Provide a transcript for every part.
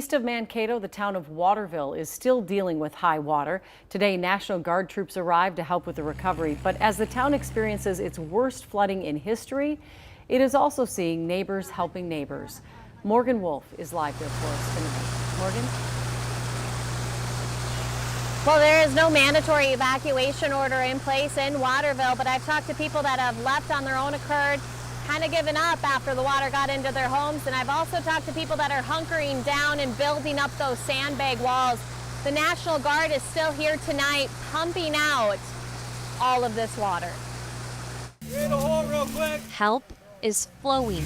East of Mankato, the town of Waterville is still dealing with high water. Today, National Guard troops arrived to help with the recovery, but as the town experiences its worst flooding in history, it is also seeing neighbors helping neighbors. Morgan Wolf is live there for us tonight. Morgan? Well, there is no mandatory evacuation order in place in Waterville, but I've talked to people that have left on their own accord, kind of given up after the water got into their homes, and I've also talked to people that are hunkering down and building up those sandbag walls. The National Guard is still here tonight, pumping out all of this water. Get a hole real quick. Help is flowing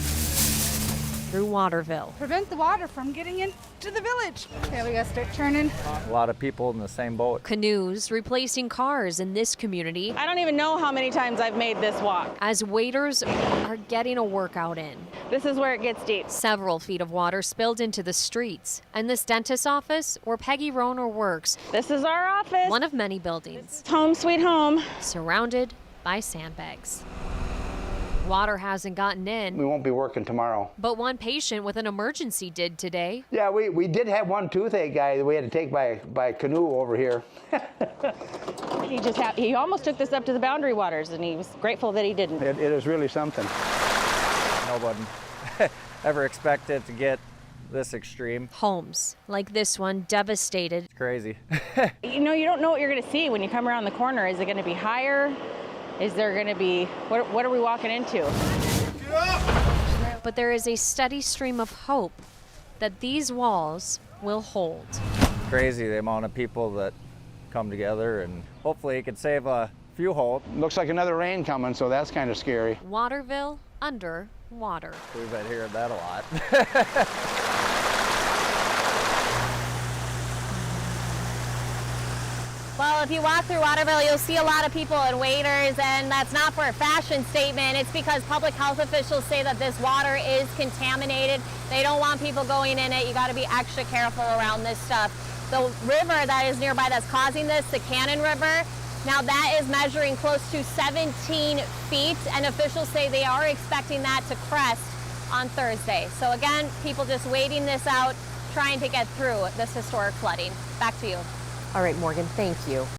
through Waterville. Prevent the water from getting into the village. Okay, we gotta start turning. A lot of people in the same boat. Canoes replacing cars in this community I don't even know how many times I've made this walk. as waders are getting a workout in. This is where it gets deep. Several feet of water spilled into the streets, and this dentist's office, where Peggy Roner works, This is our office. one of many buildings, It's home sweet home. surrounded by sandbags. Water hasn't gotten in, We won't be working tomorrow. but one patient with an emergency did today. Yeah, we did have one toothache guy that we had to take by canoe over here. He almost took this up to the Boundary Waters, and he was grateful that he didn't. It is really something. Nobody ever expected it to get this extreme. Homes like this one devastated. It's crazy. You know, you don't know what you're going to see when you come around the corner. Is it going to be higher? Is there going to be, what are we walking into? But there is a steady stream of hope that these walls will hold. Crazy the amount of people that come together, and hopefully it can save a few homes. Looks like another rain coming, so that's kind of scary. Waterville under water. We've been hearing that a lot. Well, if you walk through Waterville, you'll see a lot of people and waders, and that's not for a fashion statement. It's because public health officials say that this water is contaminated. They don't want people going in it. You got to be extra careful around this stuff. The river that is nearby that's causing this, the Cannon River, now that is measuring close to 17 feet, and officials say they are expecting that to crest on Thursday. So again, people just waiting this out, trying to get through this historic flooding. Back to you. All right, Morgan, thank you.